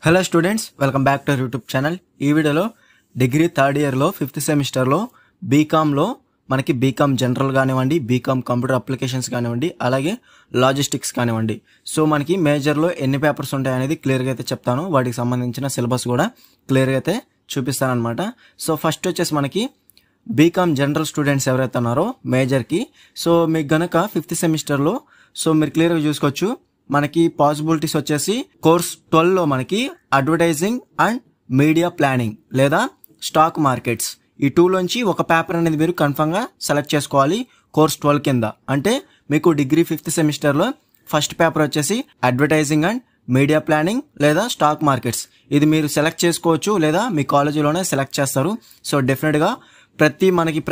Hello students, welcome back to YouTube channel. ఈ వీడియోలో degree third ఇయర్లో 5th సెమిస్టర్లో బీకామ్లో మనకి బీకామ్ జనరల్ కానివ్వండి, బీకామ్ కంప్యూటర్ అప్లికేషన్స్ కానివ్వండి, అలాగే లాజిస్టిక్స్ కానివ్వండి. సో మనకి మేజర్లో ఎన్ని పేపర్స్ ఉంటాయి అనేది క్లియర్గా అయితే చెప్తాను. వాటికి సంబంధించిన సిలబస్ కూడా క్లియర్గా అయితే చూపిస్తాను అనమాట. సో ఫస్ట్ వచ్చేసి మనకి బీకామ్ జనరల్ స్టూడెంట్స్ ఎవరైతే ఉన్నారో మేజర్కి, సో మీకు గనక 5th సెమిస్టర్లో సో మీరు క్లియర్గా చూసుకోవచ్చు. మనకి పాసిబిలిటీస్ వచ్చేసి కోర్స్ 12లో మనకి అడ్వర్టైజింగ్ అండ్ మీడియా ప్లానింగ్ లేదా స్టాక్ మార్కెట్స్, ఈ 2లోంచి ఒక పేపర్ అనేది మీరు కన్ఫర్మ్గా సెలెక్ట్ చేసుకోవాలి కోర్స్ 12 కింద. అంటే మీకు డిగ్రీ 5th సెమిస్టర్లో ఫస్ట్ పేపర్ వచ్చేసి అడ్వర్టైజింగ్ అండ్ మీడియా ప్లానింగ్ లేదా స్టాక్ మార్కెట్స్. ఇది మీరు సెలెక్ట్ చేసుకోవచ్చు లేదా మీ కాలేజీలోనే సెలెక్ట్ చేస్తారు. సో డెఫినెట్గా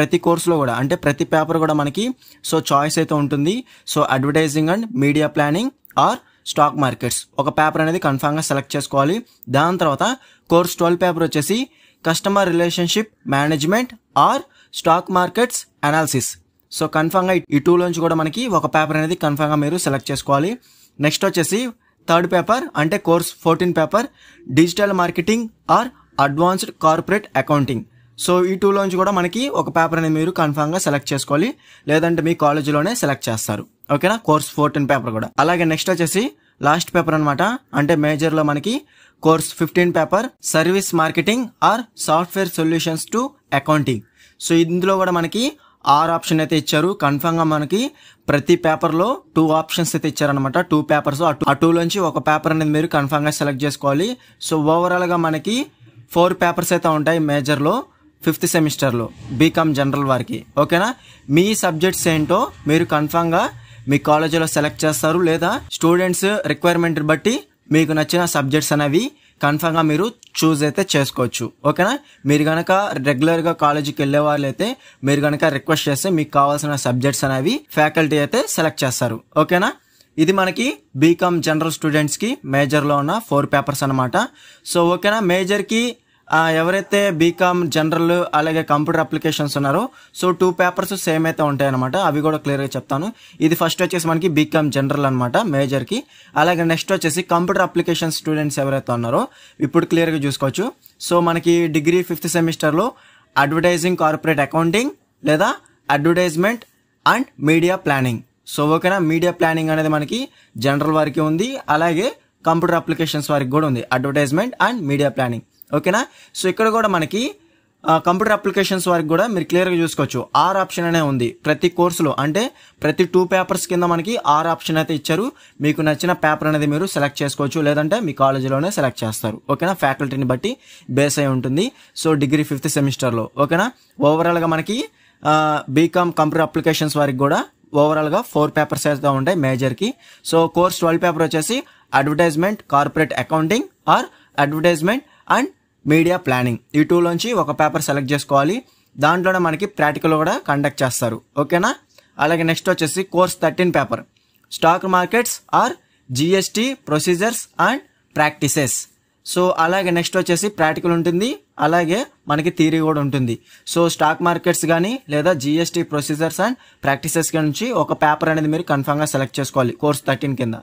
ప్రతి కోర్సులో కూడా అంటే ప్రతి పేపర్ కూడా మనకి సో చాయిస్ అయితే ఉంటుంది. So advertising and media planning are stock markets ఒక పేపర్ అనేది కన్ఫామ్గా సెలెక్ట్ చేసుకోవాలి. దాని తర్వాత కోర్స్ 12 పేపర్ వచ్చేసి customer relationship management or stock markets analysis. So కన్ఫామ్గా ఈ 2లోంచి కూడా మనకి ఒక పేపర్ అనేది కన్ఫామ్గా మీరు సెలెక్ట్ చేసుకోవాలి. నెక్స్ట్ వచ్చేసి థర్డ్ పేపర్ అంటే course 14 paper digital marketing or advanced corporate accounting. So ఈ 2లోంచి కూడా మనకి ఒక పేపర్ అనేది మీరు కన్ఫామ్గా సెలెక్ట్ చేసుకోవాలి, లేదంటే మీ కాలేజీలోనే సెలెక్ట్ చేస్తారు. ఓకేనా, కోర్స్ 14 పేపర్ కూడా. అలాగే నెక్స్ట్ వచ్చేసి లాస్ట్ పేపర్ అనమాట. అంటే మేజర్లో మనకి course 15 paper service marketing or software solutions to accounting. So ఇందులో కూడా మనకి 6 ఆప్షన్ అయితే ఇచ్చారు. కన్ఫామ్గా మనకి ప్రతి పేపర్లో 2 ఆప్షన్స్ అయితే ఇచ్చారనమాట. 2 పేపర్స్ ఆ 2లోంచి ఒక పేపర్ అనేది మీరు కన్ఫామ్గా సెలెక్ట్ చేసుకోవాలి. సో ఓవరాల్గా మనకి 4 పేపర్స్ అయితే ఉంటాయి మేజర్లో 5th సెమిస్టర్లో బీకామ్ జనరల్ వారికి. ఓకేనా, మీ సబ్జెక్ట్స్ ఏంటో మీరు కన్ఫామ్గా మీ కాలేజీలో సెలెక్ట్ చేస్తారు, లేదా స్టూడెంట్స్ రిక్వైర్మెంట్ బట్టి మీకు నచ్చిన సబ్జెక్ట్స్ అనేవి కన్ఫామ్గా మీరు చూస్ అయితే చేసుకోవచ్చు. ఓకేనా, మీరు కనుక రెగ్యులర్గా కాలేజీకి వెళ్ళే వాళ్ళు అయితే మీరు కనుక రిక్వెస్ట్ చేస్తే మీకు కావాల్సిన సబ్జెక్ట్స్ అనేవి ఫ్యాకల్టీ అయితే సెలెక్ట్ చేస్తారు. ఓకేనా, ఇది మనకి బీకామ్ జనరల్ స్టూడెంట్స్కి మేజర్లో ఉన్న 4 పేపర్స్ అనమాట. సో ఓకేనా, మేజర్కి ఎవరైతే బీకామ్ జనరల్ అలాగే కంప్యూటర్ అప్లికేషన్స్ ఉన్నారో సో 2 పేపర్స్ సేమ్ అయితే ఉంటాయి అనమాట. అవి కూడా క్లియర్గా చెప్తాను. ఇది ఫస్ట్ వచ్చేసి మనకి బీకామ్ జనరల్ అనమాట మేజర్కి. అలాగే నెక్స్ట్ వచ్చేసి కంప్యూటర్ అప్లికేషన్ స్టూడెంట్స్ ఎవరైతే ఉన్నారో ఇప్పుడు క్లియర్గా చూసుకోవచ్చు. సో మనకి డిగ్రీ 5th సెమిస్టర్లో అడ్వర్టైజింగ్ కార్పొరేట్ అకౌంటింగ్ లేదా advertisement and media planning. So ఓకేనా, మీడియా ప్లానింగ్ అనేది మనకి జనరల్ వారికి ఉంది, అలాగే కంప్యూటర్ అప్లికేషన్స్ వారికి కూడా ఉంది అడ్వర్టైజ్మెంట్ అండ్ మీడియా ప్లానింగ్. ఓకేనా, సో ఇక్కడ కూడా మనకి కంప్యూటర్ అప్లికేషన్స్ వారికి కూడా మీరు క్లియర్గా చూసుకోవచ్చు 6 ఆప్షన్ అనే ఉంది ప్రతి కోర్సులో. అంటే ప్రతి 2 పేపర్స్ కింద మనకి 6 ఆప్షన్ అయితే ఇచ్చారు. మీకు నచ్చిన పేపర్ అనేది మీరు సెలెక్ట్ చేసుకోవచ్చు, లేదంటే మీ కాలేజీలోనే సెలెక్ట్ చేస్తారు. ఓకేనా, ఫ్యాకల్టీని బట్టి బేస్ అయి ఉంటుంది. సో డిగ్రీ 5th సెమిస్టర్లో ఓకేనా, ఓవరాల్గా మనకి బీకామ్ కంప్యూటర్ అప్లికేషన్స్ వారికి కూడా ఓవరాల్గా 4 పేపర్స్ అయితే ఉంటాయి మేజర్కి. సో కోర్స్ 12 పేపర్ వచ్చేసి advertisement corporate accounting or advertisement and media planning. ఈ 2లోంచి ఒక పేపర్ సెలెక్ట్ చేసుకోవాలి. దాంట్లోనే మనకి ప్రాక్టికల్ కూడా కండక్ట్ చేస్తారు. ఓకేనా, అలాగే నెక్స్ట్ వచ్చేసి course 13 paper stock markets or GST procedures and practices. So అలాగే నెక్స్ట్ వచ్చేసి ప్రాక్టికల్ ఉంటుంది, అలాగే మనకి థియరీ కూడా ఉంటుంది. సో స్టాక్ మార్కెట్స్ కానీ లేదా జిఎస్టీ ప్రొసీజర్స్ అండ్ ప్రాక్టీసెస్ నుంచి ఒక పేపర్ అనేది మీరు కన్ఫామ్గా సెలెక్ట్ చేసుకోవాలి కోర్స్ 13 కింద.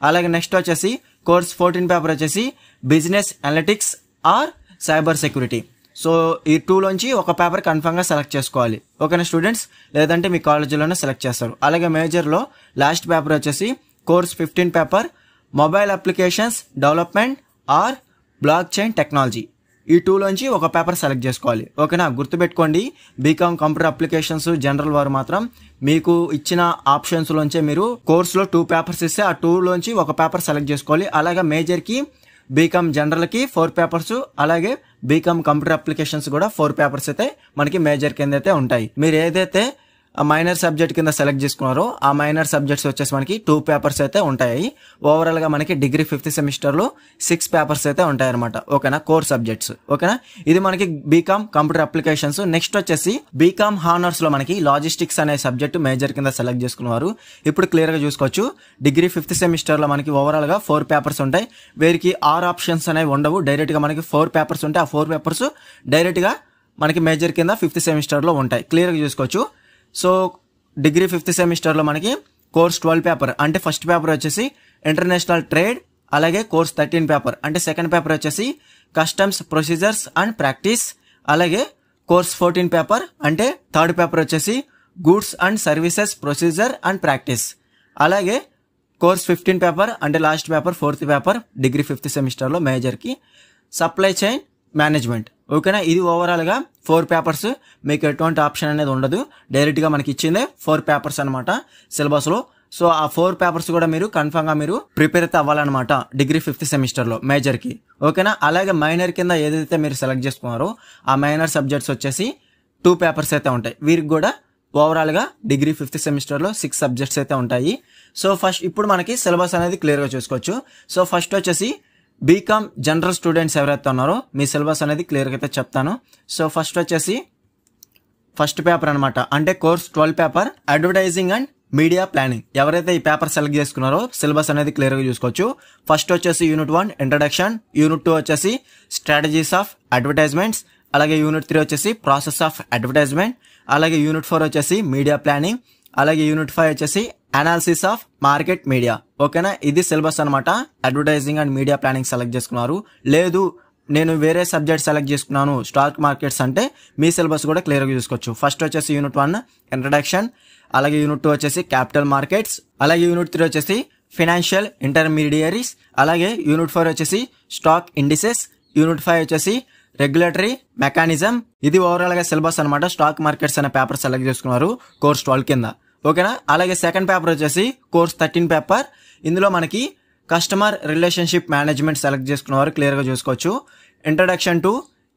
అలాగే నెక్స్ట్ వచ్చేసి కోర్స్ 14 పేపర్ వచ్చేసి business analytics or cyber security. So ఈ 2లోంచి ఒక పేపర్ కన్ఫామ్గా సెలెక్ట్ చేసుకోవాలి. ఓకేనా స్టూడెంట్స్, లేదంటే మీ కాలేజీలోనే సెలెక్ట్ చేస్తారు. అలాగే మేజర్లో లాస్ట్ పేపర్ వచ్చేసి course 15 paper mobile applications development or block chain technology. ఈ 2లోంచి ఒక పేపర్ సెలెక్ట్ చేసుకోవాలి. ఓకేనా, గుర్తుపెట్టుకోండి, బీకామ్ కంప్యూటర్ అప్లికేషన్స్ జనరల్ వారు మాత్రం మీకు ఇచ్చిన ఆప్షన్స్లోంచే మీరు కోర్సులో 2 పేపర్స్ ఇస్తే ఆ 2లోంచి ఒక పేపర్ సెలెక్ట్ చేసుకోవాలి. అలాగే మేజర్కి బీకామ్ జనరల్కి 4 పేపర్స్, అలాగే బీకామ్ కంప్యూటర్ అప్లికేషన్స్ కూడా 4 పేపర్స్ అయితే మనకి మేజర్ కింద అయితే ఉంటాయి. మీరు ఏదైతే మైనర్ సబ్జెక్ట్ కింద సెలెక్ట్ చేసుకున్నారో ఆ మైనర్ సబ్జెక్ట్స్ వచ్చేసి మనకి 2 పేపర్స్ అయితే ఉంటాయి. ఓవరాల్గా మనకి డిగ్రీ 5th సెమిస్టర్లో 6 పేపర్స్ అయితే ఉంటాయి అనమాట. ఓకేనా, కోర్ సబ్జెక్ట్స్. ఓకేనా, ఇది మనకి బీకామ్ కంప్యూటర్ అప్లికేషన్స్. నెక్స్ట్ వచ్చేసి బీకామ్ హానర్స్లో మనకి లాజిస్టిక్స్ అనే సబ్జెక్ట్ మేజర్ కింద సెలెక్ట్ చేసుకున్నారు. ఇప్పుడు క్లియర్గా చూసుకోవచ్చు, డిగ్రీ 5th సెమిస్టర్లో మనకి ఓవరాల్గా 4 పేపర్స్ ఉంటాయి. వీరికి 6 ఆప్షన్స్ అనేవి ఉండవు, డైరెక్ట్గా మనకి 4 పేపర్స్ ఉంటాయి. ఆ 4 పేపర్స్ డైరెక్ట్గా మనకి మేజర్ కింద 5th సెమిస్టర్లో ఉంటాయి. క్లియర్గా చూసుకోవచ్చు. సో డిగ్రీ 5th సెమిస్టర్లో మనకి కోర్స్ 12 పేపర్ అంటే ఫస్ట్ పేపర్ వచ్చేసి ఇంటర్నేషనల్ ట్రేడ్ అలాగే కోర్స్ 13 పేపర్ అంటే సెకండ్ పేపర్ వచ్చేసి కస్టమ్స్ ప్రొసీజర్స్ అండ్ ప్రాక్టీస్, అలాగే కోర్స్ 14 పేపర్ అంటే థర్డ్ పేపర్ వచ్చేసి goods and services procedure and practice, అలాగే కోర్స్ 15 పేపర్ అంటే last paper fourth paper degree 5th సెమిస్టర్లో మేజర్కి సప్లై చైన్ మేనేజ్మెంట్. ఓకేనా, ఇది ఓవరాల్గా 4 పేపర్స్. మీకు ఎటువంటి ఆప్షన్ అనేది ఉండదు, డైరెక్ట్గా మనకి ఇచ్చిందే 4 పేపర్స్ అనమాట సిలబస్లో. సో ఆ 4 పేపర్స్ కూడా మీరు కన్ఫామ్గా మీరు ప్రిపేర్ అయితే అవ్వాలన్నమాట డిగ్రీ 5th సెమిస్టర్లో మేజర్కి. ఓకేనా, అలాగే మైనర్ కింద ఏదైతే మీరు సెలెక్ట్ చేసుకున్నారో ఆ మైనర్ సబ్జెక్ట్స్ వచ్చేసి 2 పేపర్స్ అయితే ఉంటాయి. వీరికి కూడా ఓవరాల్గా డిగ్రీ 5th సెమిస్టర్లో 6 సబ్జెక్ట్స్ అయితే ఉంటాయి. సో ఫస్ట్ ఇప్పుడు మనకి సిలబస్ అనేది క్లియర్గా చూసుకోవచ్చు. సో ఫస్ట్ వచ్చేసి బీకామ్ జనరల్ స్టూడెంట్స్ ఎవరైతే ఉన్నారో మీ సిలబస్ అనేది క్లియర్గా అయితే చెప్తాను. సో ఫస్ట్ వచ్చేసి ఫస్ట్ పేపర్ అనమాట అంటే course 12 paper advertising and media planning. ఎవరైతే ఈ పేపర్ సెలెక్ట్ చేసుకున్నారో సిలబస్ అనేది క్లియర్గా చూసుకోవచ్చు. ఫస్ట్ వచ్చేసి యూనిట్ 1 ఇంట్రడక్షన్, యూనిట్ 2 వచ్చేసి స్ట్రాటజీస్ ఆఫ్ అడ్వర్టైజ్మెంట్స్, అలాగే యూనిట్ 3 వచ్చేసి ప్రాసెస్ ఆఫ్ అడ్వర్టైజ్మెంట్, అలాగే యూనిట్ 4 వచ్చేసి మీడియా ప్లానింగ్, అలాగే యూనిట్ 5 వచ్చేసి అనాలిసిస్ ఆఫ్ మార్కెట్ మీడియా. ఓకేనా, ఇది సిలబస్ అనమాట. Advertising and media planning select చేసుకున్నారు, లేదు నేను వేరే సబ్జెక్ట్ సెలెక్ట్ చేసుకున్నాను స్టాక్ మార్కెట్స్ అంటే మీ సిలబస్ కూడా క్లియర్గా చూసుకోవచ్చు. ఫస్ట్ వచ్చేసి యూనిట్ 1 ఇంట్రడక్షన్, అలాగే యూనిట్ 2 వచ్చేసి క్యాపిటల్ మార్కెట్స్, అలాగే యూనిట్ 3 వచ్చేసి ఫైనాన్షియల్ ఇంటర్మీడియరీస్, అలాగే యూనిట్ 4 వచ్చేసి స్టాక్ ఇండిసెస్, యూనిట్ 5 వచ్చేసి రెగ్యులేటరీ మెకానిజం. ఇది ఓవరాల్ గా సిలబస్ అనమాట. స్టాక్ మార్కెట్స్ అనే పేపర్ సెలెక్ట్ చేసుకున్నారు కోర్స్ 12 కింద. ఓకేనా, అలాగే సెకండ్ పేపర్ వచ్చేసి కోర్స్ 13 పేపర్. ఇందులో మనకి కస్టమర్ రిలేషన్షిప్ మేనేజ్మెంట్ సెలెక్ట్ చేసుకున్నవారు క్లియర్ గా చూసుకోవచ్చు. Introduction to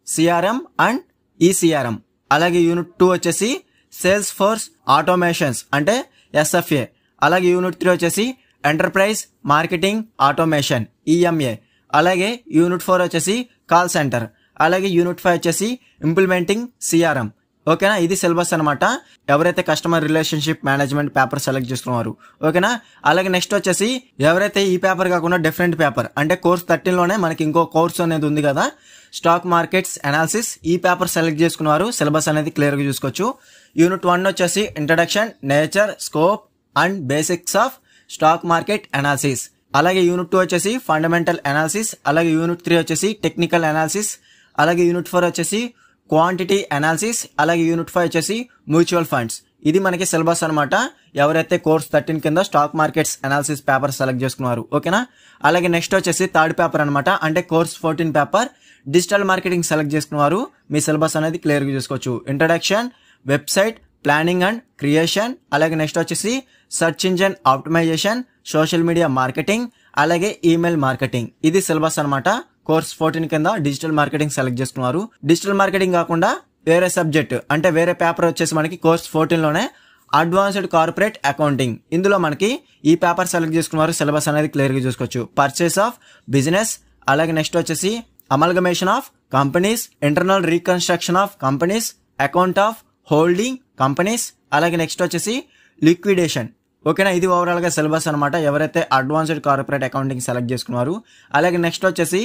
CRM and ECRM, అలాగే యూనిట్ 2 వచ్చేసి సేల్స్ ఫోర్స్ ఆటోమేషన్స్ అంటే ఎస్ఎఫ్ఏ, అలాగే యూనిట్ 3 వచ్చేసి ఎంటర్ప్రైజ్ మార్కెటింగ్ ఆటోమేషన్ ఈఎంఏ, అలాగే యూనిట్ 4 వచ్చేసి కాల్ సెంటర్, అలాగే యూనిట్ 5 వచ్చేసి ఇంప్లిమెంటింగ్ సిఆర్ఎం. ఓకేనా, ఇది సిలబస్ అనమాట ఎవరైతే customer relationship management paper select చేసుకున్నారు. ఓకేనా, అలాగే నెక్స్ట్ వచ్చేసి ఎవరైతే ఈ పేపర్ కాకుండా డిఫరెంట్ పేపర్ అంటే కోర్స్ 13లోనే మనకి ఇంకో కోర్స్ అనేది ఉంది కదా స్టాక్ మార్కెట్స్ అనాలిసిస్, ఈ పేపర్ సెలెక్ట్ చేసుకున్నారు. సిలబస్ అనేది క్లియర్ గా చూసుకోవచ్చు. యూనిట్ 1 వచ్చేసి introduction, nature, scope and basics of stock market analysis, అలాగే యూనిట్ 2 వచ్చేసి ఫండమెంటల్ అనాలిసిస్, అలాగే యూనిట్ 3 వచ్చేసి టెక్నికల్ అనాలిసిస్, అలాగే యూనిట్ 4 వచ్చేసి క్వాంటిటీ అనాలిసిస్, అలాగే యూనిట్ 5 వచ్చేసి మ్యూచువల్ ఫండ్స్. ఇది మనకి సిలబస్ అనమాట ఎవరైతే కోర్స్ 13 కింద stock markets analysis paper select చేసుకున్నారు. ఓకేనా, అలాగే నెక్స్ట్ వచ్చేసి థర్డ్ పేపర్ అనమాట అంటే course 14 paper digital marketing select చేసుకున్నారు. మీ సిలబస్ అనేది క్లియర్ గా చూసుకోవచ్చు. Introduction, website planning and creation, అలాగే నెక్స్ట్ వచ్చేసి search engine optimization, social media marketing, అలాగే ఈమెయిల్ మార్కెటింగ్. ఇది సిలబస్ అనమాట కోర్స్ 14 కింద డిజిటల్ మార్కెటింగ్ సెలెక్ట్ చేసుకున్నారు. డిజిటల్ మార్కెటింగ్ కాకుండా వేరే సబ్జెక్ట్ అంటే వేరే పేపర్ వచ్చేసి మనకి కోర్స్ 14లోనే అడ్వాన్స్డ్ కార్పొరేట్ అకౌంటింగ్. ఇందులో మనకి ఈ పేపర్ సెలెక్ట్ చేసుకున్నారు. సిలబస్ అనేది క్లియర్ గా చూసుకోవచ్చు. పర్చేస్ ఆఫ్ బిజినెస్, అలాగే నెక్స్ట్ వచ్చేసి amalgamation of companies, internal reconstruction of companies, account of holding companies, అలాగే నెక్స్ట్ వచ్చేసి లిక్విడేషన్. ఓకేనా, ఇది ఓవరాల్ గా సిలబస్ అనమాట ఎవరైతే అడ్వాన్స్డ్ కార్పొరేట్ అకౌంటింగ్ సెలెక్ట్ చేసుకున్నారు. అలాగే నెక్స్ట్ వచ్చేసి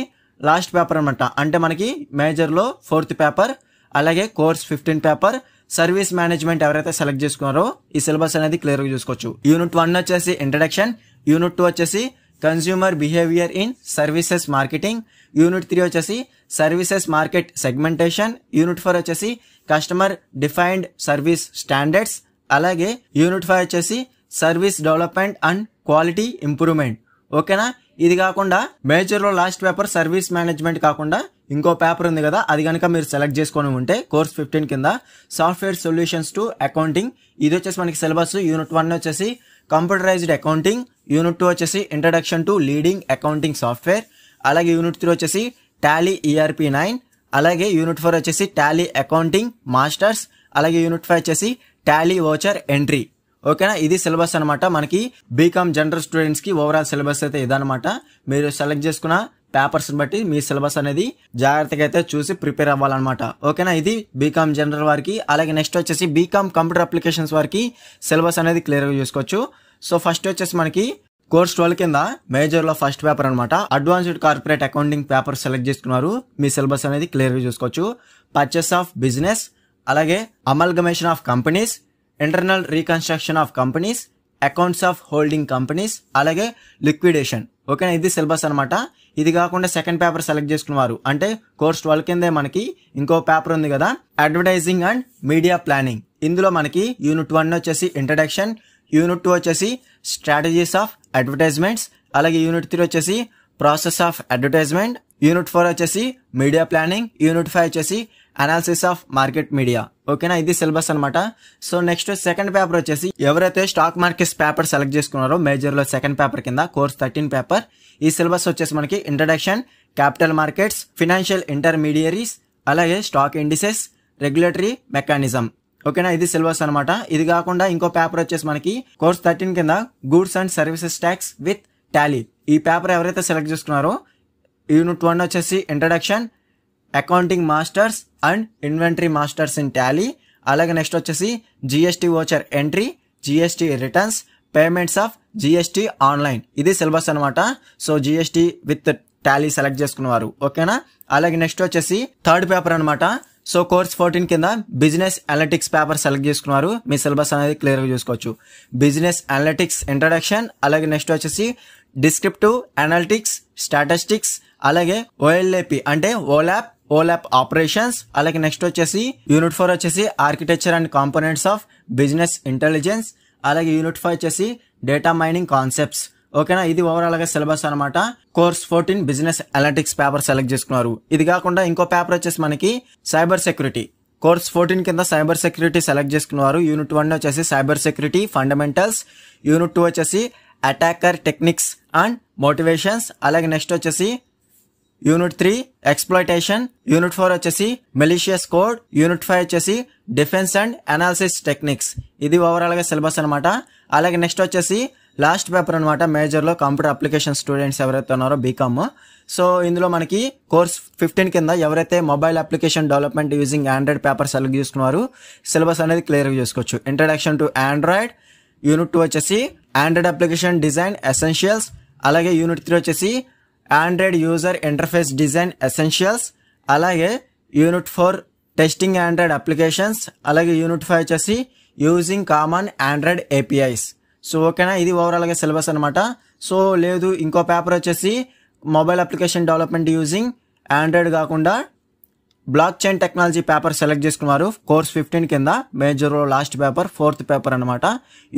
లాస్ట్ పేపర్ అనమాట అంటే మనకి మేజర్ లో 4th పేపర్, అలాగే కోర్స్ 15 పేపర్ సర్వీస్ మేనేజ్మెంట్ ఎవరైతే సెలెక్ట్ చేసుకున్నారో ఈ సిలబస్ అనేది క్లియర్ గా చూసుకోవచ్చు. యూనిట్ 1 వచ్చేసి ఇంట్రడక్షన్, యూనిట్ 2 వచ్చేసి consumer behaviour in services marketing, unit 3 వచ్చేసి సర్వీసెస్ మార్కెట్ సెగ్మెంటేషన్, యూనిట్ 4 వచ్చేసి కస్టమర్ డిఫైన్డ్ సర్వీస్ స్టాండర్డ్స్, అలాగే యూనిట్ 5 వచ్చేసి service development and quality improvement. ఓకేనా, ఇది కాకుండా మేజర్ లో లాస్ట్ పేపర్ సర్వీస్ మేనేజ్మెంట్ కాకుండా ఇంకో పేపర్ ఉంది కదా అది కనుక మీరు సెలెక్ట్ చేసుకొని ఉంటే కోర్స్ 15 కింద సాఫ్ట్వేర్ సొల్యూషన్స్ టు అకౌంటింగ్. ఇది వచ్చేసి మనకి సిలబస్. యూనిట్ 1 వచ్చేసి కంప్యూటరైజ్డ్ అకౌంటింగ్, యూనిట్ 2 వచ్చేసి introduction to leading accounting software, అలాగే యూనిట్ 3 వచ్చేసి టాలీ ERP 9, అలాగే యూనిట్ 4 వచ్చేసి టాలీ అకౌంటింగ్ మాస్టర్స్, అలాగే యూనిట్ 5 వచ్చేసి టాలీ వోచర్ ఎంట్రీ. ఓకేనా, ఇది సిలబస్ అనమాట మనకి బీకామ్ జనరల్ స్టూడెంట్స్ కి ఓవరాల్ సిలబస్ అయితే ఇదనమాట. మీరు సెలెక్ట్ చేసుకున్న పేపర్స్ బట్టి మీ సిలబస్ అనేది జాగ్రత్తగా అయితే చూసి ప్రిపేర్ అవ్వాలన్నమాట. ఓకేనా, ఇది బీకామ్ జనరల్ వారికి. అలాగే నెక్స్ట్ వచ్చేసి బీకామ్ కంప్యూటర్ అప్లికేషన్స్ వారికి సిలబస్ అనేది క్లియర్ గా చూసుకోవచ్చు. సో ఫస్ట్ వచ్చేసి మనకి కోర్స్ 12 కింద మేజర్ లో ఫస్ట్ పేపర్ అనమాట advanced corporate accounting paper select చేసుకున్నారు. మీ సిలబస్ అనేది క్లియర్ గా చూసుకోవచ్చు. పర్చేస్ ఆఫ్ బిజినెస్, అలాగే amalgamation of companies, internal reconstruction of companies, accounts of holding companies, అలాగే లిక్విడేషన్. ఓకేనా, ఇది సిలబస్ అనమాట. ఇది కాకుండా సెకండ్ పేపర్ సెలెక్ట్ చేసుకున్నారు అంటే కోర్స్ 12 కిందే మనకి ఇంకో పేపర్ ఉంది కదా, అడ్వర్టైజింగ్ అండ్ మీడియా ప్లానింగ్. ఇందులో మనకి యూనిట్ 1 వచ్చేసి ఇంట్రడక్షన్, యూనిట్ 2 వచ్చేసి స్ట్రాటజీస్ ఆఫ్ అడ్వర్టైజ్మెంట్స్, అలాగే యూనిట్ 3 వచ్చేసి ప్రాసెస్ ఆఫ్ అడ్వర్టైజ్మెంట్, యూనిట్ 4 వచ్చేసి మీడియా ప్లానింగ్, యూనిట్ 5 వచ్చేసి అనాలిసిస్ ఆఫ్ మార్కెట్ మీడియా. ఓకేనా, ఇది సిలబస్ అనమాట. సో నెక్స్ట్ సెకండ్ పేపర్ వచ్చేసి ఎవరైతే స్టాక్ మార్కెట్స్ పేపర్ సెలెక్ట్ చేసుకున్నారో మేజర్ లో సెకండ్ పేపర్ కింద కోర్స్ 13 పేపర్, ఈ సిలబస్ వచ్చేసి మనకి introduction, capital markets, financial intermediaries, అలాగే స్టాక్ ఇండిసెస్, రెగ్యులేటరీ మెకానిజం. ఓకేనా, ఇది సిలబస్ అనమాట. ఇది కాకుండా ఇంకో పేపర్ వచ్చేసి మనకి కోర్స్ 13 కింద goods and services tax with Tally. ఈ పేపర్ ఎవరైతే సెలెక్ట్ చేసుకున్నారో యూనిట్ 1 వచ్చేసి introduction, accounting masters and inventory masters in Tally, అలాగే నెక్స్ట్ వచ్చేసి GST voucher entry, GST returns, payments of GST online. ఇది సిలబస్ అనమాట. So GST with Tally select చేసుకున్నారు. ఓకేనా, అలాగే నెక్స్ట్ వచ్చేసి థర్డ్ పేపర్ అనమాట. సో కోర్స్ 14 కింద బిజినెస్ అనలిటిక్స్ పేపర్ సెలెక్ట్ చేసుకున్నారు. మీ సిలబస్ అనేది క్లియర్ గా చూసుకోవచ్చు. బిజినెస్ అనలిటిక్స్ ఇంట్రడక్షన్, అలాగే నెక్స్ట్ వచ్చేసి డిస్క్రిప్టివ్ అనలిటిక్స్, స్టాటిస్టిక్స్, అలాగే ఓఎల్ఏపి అంటే ఓలాప్ ఆపరేషన్స్, అలాగే నెక్స్ట్ వచ్చేసి యూనిట్ 4 వచ్చేసి architecture and components of business intelligence, అలాగే యూనిట్ 5 వచ్చేసి డేటా మైనింగ్ కాన్సెప్ట్స్. ఓకేనా, ఇది ఓవరాల్ గా సిలబస్ అనమాట. Course 14 business analytics paper select చేసుకున్నారు. ఇది కాకుండా ఇంకో పేపర్ వచ్చేసి మనకి సైబర్ సెక్యూరిటీ. కోర్స్ 14 కింద సైబర్ సెక్యూరిటీ సెలెక్ట్ చేసుకున్నారు. యూనిట్ 1 వచ్చేసి సైబర్ సెక్యూరిటీ ఫండమెంటల్స్, యూనిట్ 2 వచ్చేసి అటాకర్ టెక్నిక్స్ అండ్ మోటివేషన్స్, అలాగే నెక్స్ట్ వచ్చేసి యూనిట్ 3 ఎక్స్ప్లాయిటేషన్, యూనిట్ 4 వచ్చేసి మెలిషియస్ కోడ్, యూనిట్ 5 వచ్చేసి డిఫెన్స్ అండ్ అనాలిసిస్ టెక్నిక్స్. ఇది ఓవరాల్ గా సిలబస్ అనమాట. అలాగే నెక్స్ట్ వచ్చేసి లాస్ట్ పేపర్ అనమాట మేజర్ లో కంప్యూటర్ అప్లికేషన్ స్టూడెంట్స్ ఎవరైతే ఉన్నారో బీకామ్. సో ఇందులో మనకి కోర్స్ 15 కింద ఎవరైతే mobile application development using Android paper select చేసుకున్నారు సిలబస్ అనేది క్లియర్ గా చూసుకోవచ్చు. ఇంట్రడక్షన్ టు ఆండ్రాయిడ్, యూనిట్ 2 వచ్చేసి ఆండ్రాయిడ్ అప్లికేషన్ డిజైన్ ఎసెన్షియల్స్, అలాగే యూనిట్ 3 వచ్చేసి Android user interface design essentials, అలాగే యూనిట్ 4 టెస్టింగ్ ఆండ్రాయిడ్ అప్లికేషన్స్, అలాగే యూనిట్ 5 వచ్చేసి using common Android APIs. So ఓకేనా, ఇది ఓవరాల్ గా సిలబస్ అనమాట. సో లేదు ఇంకో పేపర్ వచ్చేసి mobile application development using Android కాకుండా block chain technology paper select చేసుకున్నారు. కోర్స్ 15 కింద major last paper 4th paper అనమాట.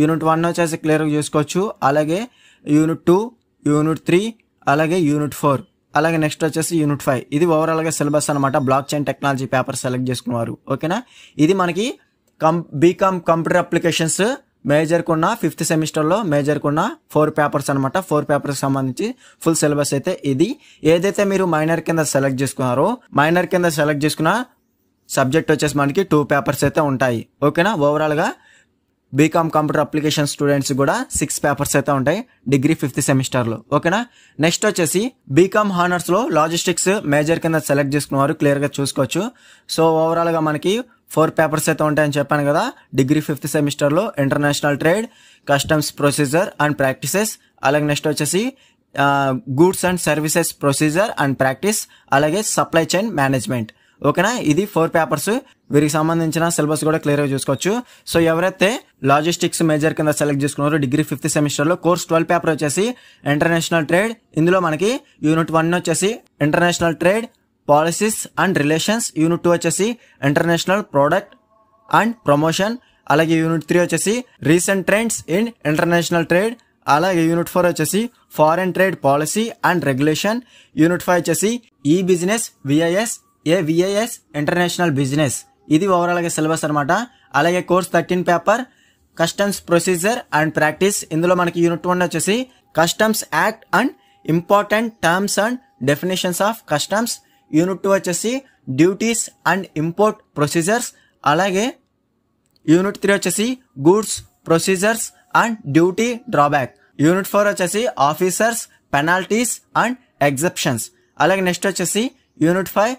యూనిట్ 1 వచ్చేసి క్లియర్ గా చూసుకోవచ్చు, అలాగే యూనిట్ 2, యూనిట్ 3, అలాగే యూనిట్ 4, అలాగే నెక్స్ట్ వచ్చేసి యూనిట్ 5. ఇది ఓవరాల్ గా సిలబస్ అనమాట. Block chain technology paper select చేసుకున్నారు. ఓకేనా, ఇది మనకి బీకామ్ కంప్యూటర్ అప్లికేషన్స్ మేజర్ కున్న 5th సెమిస్టర్ లో మేజర్ కున్న 4 పేపర్స్ అనమాట. 4 పేపర్స్ సంబంధించి ఫుల్ సిలబస్ అయితే ఇది. ఏదైతే మీరు మైనర్ కింద సెలెక్ట్ చేసుకున్నారో మైనర్ కింద సెలెక్ట్ చేసుకున్న సబ్జెక్ట్ వచ్చేసి మనకి 2 పేపర్స్ అయితే ఉంటాయి. ఓకేనా, ఓవరాల్ గా బీకామ్ కంప్యూటర్ అప్లికేషన్ స్టూడెంట్స్ కూడా 6 పేపర్స్ అయితే ఉంటాయి డిగ్రీ 5th సెమిస్టర్ లో. ఓకేనా, నెక్స్ట్ వచ్చేసి బీకామ్ హానర్స్ లో లాజిస్టిక్స్ మేజర్ కింద సెలెక్ట్ చేసుకున్నారు. క్లియర్ గా చూసుకోవచ్చు. సో ఓవరాల్ గా మనకి 4 పేపర్స్ అయితే ఉంటాయని చెప్పాను కదా డిగ్రీ 5th సెమిస్టర్ లో. International trade, customs procedure and practices, అలాగే నెక్స్ట్ వచ్చేసి goods and services procedure and practice, అలాగే సప్లై చైన్ మేనేజ్మెంట్. ఓకేనా, ఇది 4 పేపర్స్. వీరికి సంబంధించిన సిలబస్ కూడా క్లియర్ గా చూసుకోవచ్చు. సో ఎవరైతే లాజిస్టిక్స్ మేజర్ కింద సెలెక్ట్ చేసుకున్నారో డిగ్రీ 5th సెమిస్టర్ లో కోర్స్ 12 పేపర్ వచ్చేసి ఇంటర్నేషనల్ ట్రేడ్. ఇందులో మనకి యూనిట్ 1 వచ్చేసి international trade policies and relations, unit 2 వచ్చేసి ఇంటర్నేషనల్ ప్రోడక్ట్ అండ్ ప్రమోషన్, అలాగే యూనిట్ 3 వచ్చేసి recent trends in international trade, అలాగే యూనిట్ 4 వచ్చేసి foreign trade policy and regulation, unit 5 వచ్చేసి ఈ బిజినెస్ విఐఎస్ ఇంటర్నేషనల్ బిజినెస్. ఇది ఓవరాల్ గా సిలబస్ అనమాట. అలాగే course 13 paper customs procedure and practice. ఇందులో మనకి యూనిట్ 1 వచ్చేసి customs act and important terms and definitions of customs, unit 2 వచ్చేసి డ్యూటీస్ అండ్ ఇంపోర్ట్ ప్రొసీజర్స్, అలాగే యూనిట్ 3 వచ్చేసి goods procedures and duty drawback, unit 4 వచ్చేసి ఆఫీసర్స్ పెనాల్టీస్ అండ్ ఎగ్జెప్షన్స్, అలాగే next వచ్చేసి unit 5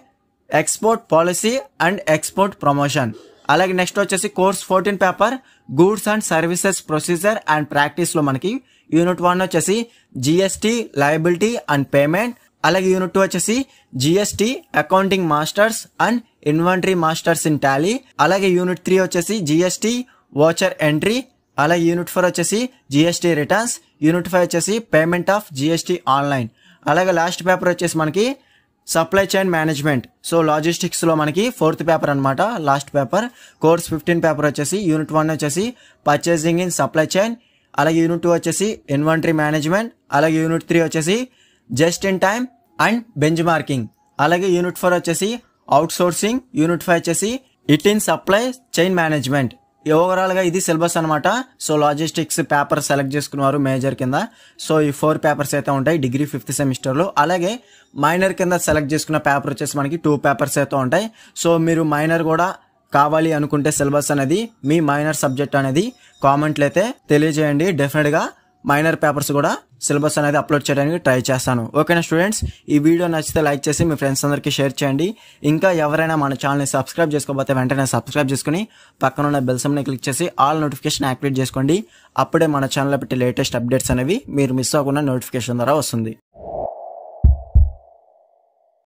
export policy and export promotion. అలాగే next వచ్చేసి course 14 paper goods and services procedure and practice లో మనకి యూనిట్ 1 వచ్చేసి జిఎస్టీ లయబిలిటీ అండ్ పేమెంట్, అలాగే యూనిట్ 2 వచ్చేసి GST accounting masters and inventory masters in Tally, అలాగే యూనిట్ 3 వచ్చేసి జిఎస్టీ వోచర్ ఎంట్రీ, అలాగే యూనిట్ 4 వచ్చేసి జిఎస్టీ రిటర్న్స్, యూనిట్ 5 వచ్చేసి పేమెంట్ ఆఫ్ జిఎస్టీ ఆన్లైన్. అలాగే లాస్ట్ పేపర్ వచ్చేసి మనకి సప్లై చైన్ మేనేజ్మెంట్. సో లాజిస్టిక్స్లో మనకి 4th పేపర్ అనమాట లాస్ట్ పేపర్. కోర్స్ 15 పేపర్ వచ్చేసి యూనిట్ 1 వచ్చేసి పర్చేసింగ్ ఇన్ సప్లై చైన్, అలాగే యూనిట్ 2 వచ్చేసి ఇన్వెంటరీ మేనేజ్మెంట్, అలాగే యూనిట్ 3 వచ్చేసి just in time and bench marking, అలాగే యూనిట్ 4 వచ్చేసి అవుట్ సోర్సింగ్, యూనిట్ 5 వచ్చేసి it in supply chain management. Overall గా ఇది సిలబస్ అనమాట. సో లాజిస్టిక్స్ పేపర్ సెలెక్ట్ చేసుకున్నారు మేజర్ కింద. సో ఈ 4 పేపర్స్ అయితే ఉంటాయి డిగ్రీ 5th సెమిస్టర్ లో. అలాగే మైనర్ కింద సెలెక్ట్ చేసుకున్న పేపర్ వచ్చేసి మనకి 2 పేపర్స్ అయితే ఉంటాయి. సో మీరు మైనర్ కూడా కావాలి అనుకుంటే సిలబస్ అనేది మీ మైనర్ సబ్జెక్ట్ అనేది కామెంట్లు అయితే తెలియజేయండి. డెఫినెట్ గా మైనర్ పేపర్స్ కూడా సిలబస్ అనేది అప్లోడ్ చేయడానికి ట్రై చేస్తాను. ఓకేనా స్టూడెంట్స్, ఈ వీడియో నచ్చితే లైక్ చేసి మీ ఫ్రెండ్స్ అందరికీ షేర్ చేయండి. ఇంకా ఎవరైనా మన ఛానల్ని సబ్స్క్రైబ్ చేసుకోకపోతే వెంటనే సబ్స్క్రైబ్ చేసుకుని పక్కన ఉన్న బెల్ సింబల్ని క్లిక్ చేసి ఆల్ నోటిఫికేషన్ యాక్టివేట్ చేసుకోండి. అప్పుడే మన ఛానల్లో పెట్టే లేటెస్ట్ అప్డేట్స్ అనేవి మీరు మిస్ అవ్వకుండా నోటిఫికేషన్ ద్వారా వస్తుంది.